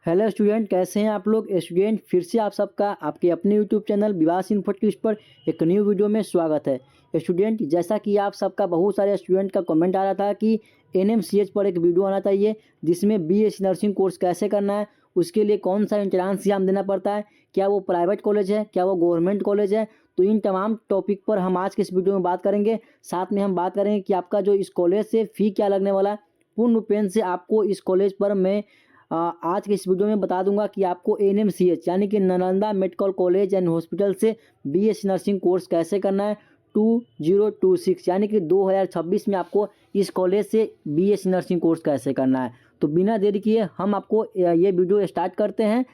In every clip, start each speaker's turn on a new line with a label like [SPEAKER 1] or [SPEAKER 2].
[SPEAKER 1] Hello student, कैसे हैं आप लोग। स्टूडेंट, फिर से आप सबका आपके अपने यूट्यूब चैनल विवास इन्फो टिप्स पर एक न्यू वीडियो में स्वागत है। स्टूडेंट, जैसा कि आप सबका बहुत सारे स्टूडेंट का कमेंट आ रहा था कि एनएमसीएच पर एक वीडियो आना चाहिए जिसमें बीएससी नर्सिंग कोर्स कैसे करना है, उसके लिए कौन सा एंट्रांस एग्जाम देना पड़ता है, क्या वो प्राइवेट कॉलेज है, क्या वो गवर्नमेंट कॉलेज है। तो इन तमाम टॉपिक पर हम आज के इस वीडियो में बात करेंगे। साथ में हम बात करेंगे कि आपका जो इस कॉलेज से फ़ी क्या लगने वाला है। पूर्ण रूपेण से आपको इस कॉलेज पर मैं आज के इस वीडियो में बता दूंगा कि आपको एनएमसीएच यानी कि Nalanda medical college and hospital से बीएससी नर्सिंग कोर्स कैसे करना है 2026 यानी कि 2026 में आपको इस कॉलेज से बीएससी नर्सिंग कोर्स कैसे करना है। तो बिना देरी किए हम आपको ये वीडियो स्टार्ट करते हैं।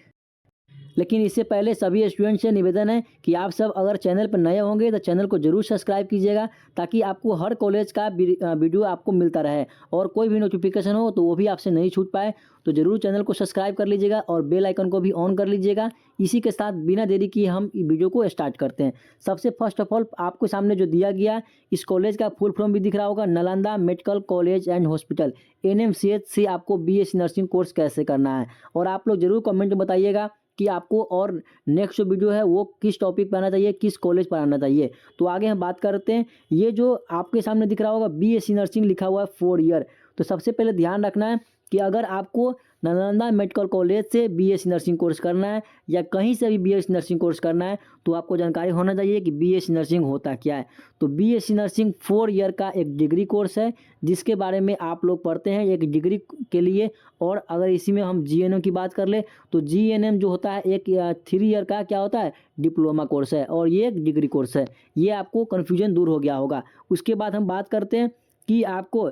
[SPEAKER 1] लेकिन इससे पहले सभी स्टूडेंट से निवेदन है कि आप सब अगर चैनल पर नए होंगे तो चैनल को जरूर सब्सक्राइब कीजिएगा ताकि आपको हर कॉलेज का वीडियो आपको मिलता रहे और कोई भी नोटिफिकेशन हो तो वो भी आपसे नहीं छूट पाए। तो जरूर चैनल को सब्सक्राइब कर लीजिएगा और बेल आइकन को भी ऑन कर लीजिएगा। इसी के साथ बिना देरी किए हम वीडियो को स्टार्ट करते हैं। सबसे फर्स्ट ऑफ ऑल आपको सामने जो दिया गया इस कॉलेज का फुल फॉर्म भी दिख रहा होगा, Nalanda medical college and hospital. NMCH से आपको बीएससी नर्सिंग कोर्स कैसे करना है और आप लोग जरूर कमेंट में बताइएगा कि आपको और नेक्स्ट जो वीडियो है वो किस टॉपिक पर आना चाहिए, किस कॉलेज पर आना चाहिए। तो आगे हम बात करते हैं। ये जो आपके सामने दिख रहा होगा बीएससी नर्सिंग लिखा हुआ है 4 ईयर। तो सबसे पहले ध्यान रखना है कि अगर आपको नालंदा मेडिकल कॉलेज से बीएससी नर्सिंग कोर्स करना है या कहीं से भी बीएससी नर्सिंग कोर्स करना है तो आपको जानकारी होना चाहिए कि बीएससी नर्सिंग होता क्या है। तो बीएससी नर्सिंग 4 ईयर का एक डिग्री कोर्स है जिसके बारे में आप लोग पढ़ते हैं एक डिग्री के लिए। और अगर इसी में हम जीएनएम की बात कर ले तो जीएनएम जो होता है एक 3 ईयर का क्या होता है, डिप्लोमा कोर्स है और ये एक डिग्री कोर्स है। ये आपको कन्फ्यूजन दूर हो गया होगा। उसके बाद हम बात करते हैं कि आपको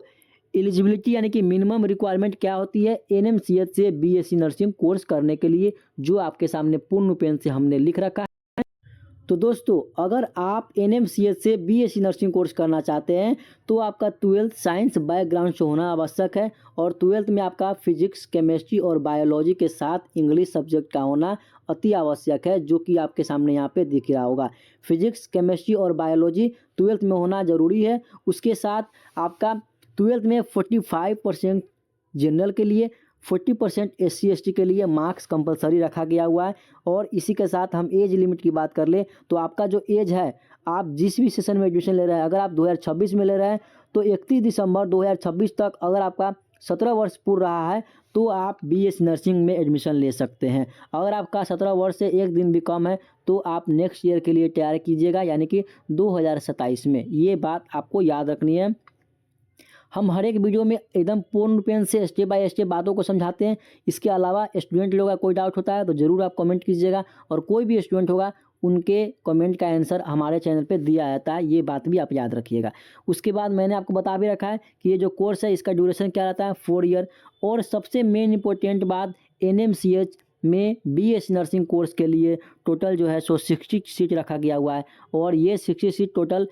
[SPEAKER 1] एलिजिबिलिटी यानी कि मिनिमम रिक्वायरमेंट क्या होती है एनएमसीएच से बीएससी नर्सिंग कोर्स करने के लिए, जो आपके सामने पूर्ण पेन से हमने लिख रखा है। तो दोस्तों, अगर आप एनएमसीएच से बीएससी नर्सिंग कोर्स करना चाहते हैं तो आपका 12th साइंस बैकग्राउंड से होना आवश्यक है और 12th में आपका फिजिक्स, केमिस्ट्री और बायोलॉजी के साथ इंग्लिश सब्जेक्ट का होना अति आवश्यक है, जो कि आपके सामने यहाँ पे दिख रहा होगा। फिजिक्स, केमिस्ट्री और बायोलॉजी 12th में होना ज़रूरी है। उसके साथ आपका 12th में 45% जनरल के लिए, 40% SC ST के लिए मार्क्स कंपलसरी रखा गया हुआ है। और इसी के साथ हम एज लिमिट की बात कर ले तो आपका जो एज है, आप जिस भी सेशन में एडमिशन ले रहे हैं, अगर आप 2026 में ले रहे हैं तो 31 दिसंबर 2026 तक अगर आपका 17 वर्ष पूर्ण रहा है तो आप बीएससी नर्सिंग में एडमिशन ले सकते हैं। अगर आपका 17 वर्ष से एक दिन भी कम है तो आप नेक्स्ट ईयर के लिए तैयारी कीजिएगा यानी कि 2027 में। ये बात आपको याद रखनी है। हम हर एक वीडियो में एकदम पूर्ण रूपेण से स्टेप बाय स्टेप बातों को समझाते हैं। इसके अलावा स्टूडेंट लोगों का कोई डाउट होता है तो ज़रूर आप कमेंट कीजिएगा और कोई भी स्टूडेंट होगा उनके कमेंट का आंसर हमारे चैनल पे दिया जाता है। ये बात भी आप याद रखिएगा। उसके बाद मैंने आपको बता भी रखा है कि ये जो कोर्स है इसका ड्यूरेशन क्या रहता है, 4 ईयर। और सबसे मेन इंपॉर्टेंट बात, एनएमसीएच में बीएससी नर्सिंग कोर्स के लिए टोटल जो है 60 सीट रखा गया हुआ है और ये 60 सीट टोटल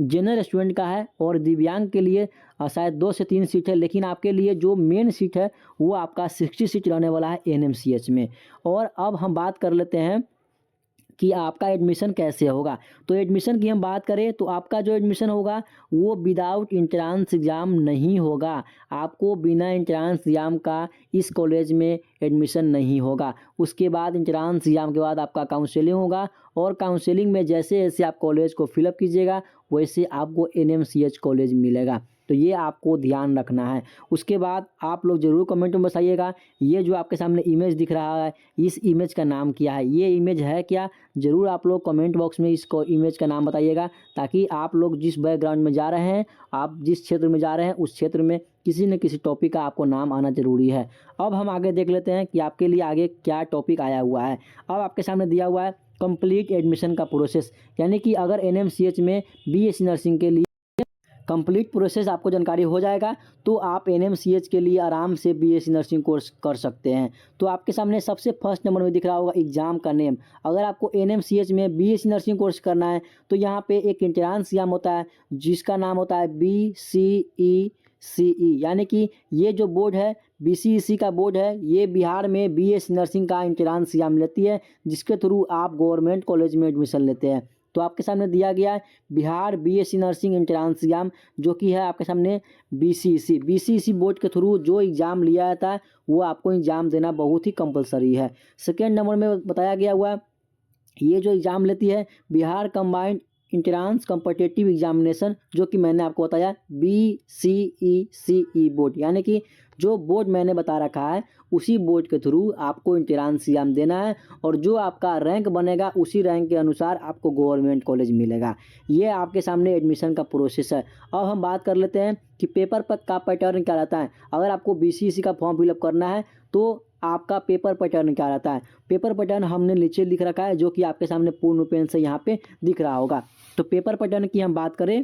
[SPEAKER 1] जनरल स्टूडेंट का है और दिव्यांग के लिए शायद 2 से 3 सीट है। लेकिन आपके लिए जो मेन सीट है वो आपका 60 सीट रहने वाला है एनएमसीएच में। और अब हम बात कर लेते हैं कि आपका एडमिशन कैसे होगा। तो एडमिशन की हम बात करें तो आपका जो एडमिशन होगा वो विदाउट इंट्रांस एग्ज़ाम नहीं होगा। आपको बिना इंट्रांस एग्ज़ाम का इस कॉलेज में एडमिशन नहीं होगा। उसके बाद इंट्रांस एग्ज़ाम के बाद आपका काउंसलिंग होगा और काउंसलिंग में जैसे जैसे आप कॉलेज को फिलअप कीजिएगा वैसे आपको एनएमसीएच कॉलेज मिलेगा। तो ये आपको ध्यान रखना है। उसके बाद आप लोग ज़रूर कमेंट में बताइएगा ये जो आपके सामने इमेज दिख रहा है इस इमेज का नाम क्या है, ये इमेज है क्या। ज़रूर आप लोग कमेंट बॉक्स में इसको इमेज का नाम बताइएगा ताकि आप लोग जिस बैकग्राउंड में जा रहे हैं, आप जिस क्षेत्र में जा रहे हैं उस क्षेत्र में किसी न किसी टॉपिक का आपको नाम आना ज़रूरी है। अब हम आगे देख लेते हैं कि आपके लिए आगे क्या टॉपिक आया हुआ है। अब आपके सामने दिया हुआ है कंप्लीट एडमिशन का प्रोसेस, यानी कि अगर एनएमसीएच में बीएससी नर्सिंग के लिए कंप्लीट प्रोसेस आपको जानकारी हो जाएगा तो आप एनएमसीएच के लिए आराम से बीएससी नर्सिंग कोर्स कर सकते हैं। तो आपके सामने सबसे फर्स्ट नंबर में दिख रहा होगा एग्ज़ाम का नेम। अगर आपको एनएमसीएच में बीएससी नर्सिंग कोर्स करना है तो यहाँ पे एक एंट्रेंस एग्जाम होता है जिसका नाम होता है BCECE, यानी कि ये जो बोर्ड है BCEC का बोर्ड है, ये बिहार में बीएससी नर्सिंग का एंट्रेंस एग्जाम लेती है जिसके थ्रू आप गवर्नमेंट कॉलेज में एडमिशन लेते हैं। तो आपके सामने दिया गया है Bihar BSc nursing entrance exam, जो कि है आपके सामने बीसीईसी बोर्ड के थ्रू जो एग्ज़ाम लिया जाता है वो आपको एग्ज़ाम देना बहुत ही कंपलसरी है। सेकेंड नंबर में बताया गया हुआ ये जो एग्ज़ाम लेती है Bihar combined entrance competitive examination, जो कि मैंने आपको बताया BCECE बोर्ड, यानी कि जो बोर्ड मैंने बता रखा है उसी बोर्ड के थ्रू आपको इंट्रांस एग्जाम देना है और जो आपका रैंक बनेगा उसी रैंक के अनुसार आपको गवर्नमेंट कॉलेज मिलेगा। ये आपके सामने एडमिशन का प्रोसेस है। अब हम बात कर लेते हैं कि पेपर का पैटर्न क्या रहता है। अगर आपको BCEC का फॉर्म फिलअप करना है तो आपका पेपर पैटर्न क्या रहता है। पेपर पैटर्न हमने नीचे लिख रखा है, जो कि आपके सामने पूर्ण पेन से यहाँ पे दिख रहा होगा। तो पेपर पैटर्न की हम बात करें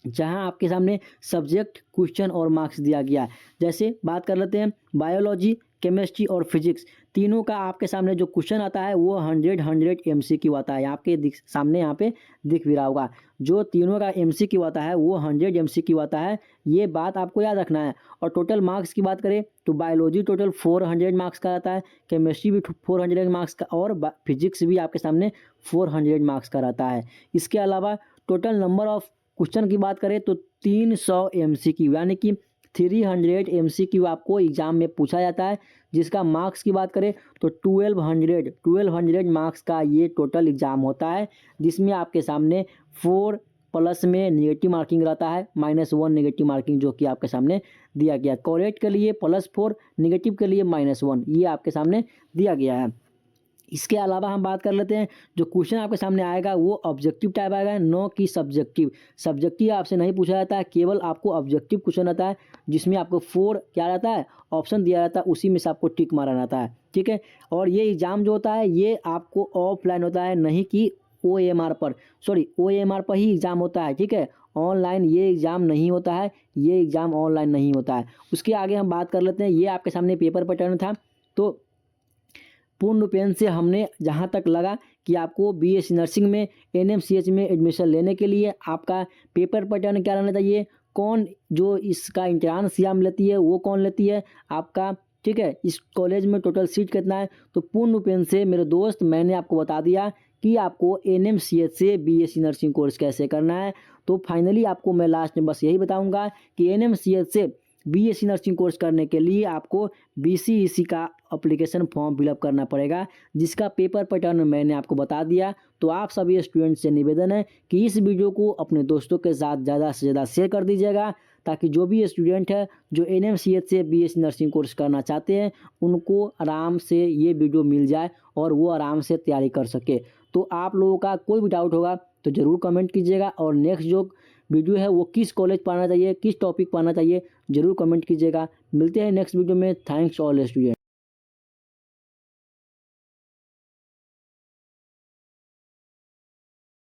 [SPEAKER 1] जहां आपके सामने सब्जेक्ट, क्वेश्चन और मार्क्स दिया गया है। जैसे बात कर लेते हैं बायोलॉजी, केमिस्ट्री और फिजिक्स, तीनों का आपके सामने जो क्वेश्चन आता है वो 100 MCQ आता है। आपके सामने यहाँ पे दिख भी रहा होगा। जो तीनों का MCQ आता है वो 100 MCQ आता है, ये बात आपको याद रखना है। और टोटल मार्क्स की बात करें तो बायोलॉजी टोटल 400 मार्क्स का रहता है, केमिस्ट्री भी 400 मार्क्स का और फिजिक्स भी आपके सामने 400 मार्क्स का रहता है। इसके अलावा टोटल नंबर ऑफ क्वेश्चन की बात करें तो 300 MCQ, यानी कि 300 MCQ आपको एग्जाम में पूछा जाता है। जिसका मार्क्स की बात करें तो 1200 मार्क्स का ये टोटल एग्जाम होता है, जिसमें आपके सामने 4 प्लस में नेगेटिव मार्किंग रहता है, -1 नेगेटिव मार्किंग, जो कि आपके सामने दिया गया। करेक्ट के लिए +4, नेगेटिव के लिए -1, ये आपके सामने दिया गया है। इसके अलावा हम बात कर लेते हैं जो क्वेश्चन आपके सामने आएगा वो ऑब्जेक्टिव टाइप आएगा, नो कि सब्जेक्टिव आपसे नहीं पूछा जाता है, केवल आपको ऑब्जेक्टिव क्वेश्चन आता है जिसमें आपको 4 क्या रहता है ऑप्शन दिया जाता है, उसी में से आपको टिक मारा रहता है। ठीक है, और ये एग्ज़ाम जो होता है ये आपको ऑफलाइन होता है, नहीं कि OMR पर ही एग्ज़ाम होता है। ठीक है, ऑनलाइन ये एग्ज़ाम नहीं होता है, ये एग्ज़ाम ऑनलाइन नहीं होता है। उसके आगे हम बात कर लेते हैं, ये आपके सामने पेपर पैटर्न था। तो पूर्ण पेन से हमने जहाँ तक लगा कि आपको BSc नर्सिंग में NMCH में एडमिशन लेने के लिए आपका पेपर पैटर्न क्या रहना चाहिए, कौन जो इसका इंट्रांस एग्जाम लेती है वो कौन लेती है आपका। ठीक है, इस कॉलेज में टोटल सीट कितना है। तो पूर्ण पेन से मेरे दोस्त मैंने आपको बता दिया कि आपको NMCH से BSc नर्सिंग कोर्स कैसे करना है। तो फाइनली आपको मैं लास्ट में बस यही बताऊँगा कि NMCH से BSc नर्सिंग कोर्स करने के लिए आपको BCEC का एप्लीकेशन फॉर्म फिलअप करना पड़ेगा, जिसका पेपर पैटर्न मैंने आपको बता दिया। तो आप सभी स्टूडेंट से निवेदन है कि इस वीडियो को अपने दोस्तों के साथ ज़्यादा से ज़्यादा शेयर कर दीजिएगा, ताकि जो भी स्टूडेंट है जो NMCH से BSc नर्सिंग कोर्स करना चाहते हैं उनको आराम से ये वीडियो मिल जाए और वो आराम से तैयारी कर सके। तो आप लोगों का कोई भी डाउट होगा तो ज़रूर कमेंट कीजिएगा, और नेक्स्ट जो वीडियो है वो किस कॉलेज पढ़ना चाहिए, किस टॉपिक पढ़ना चाहिए, ज़रूर कमेंट कीजिएगा। मिलते हैं नेक्स्ट वीडियो में। Thanks all student.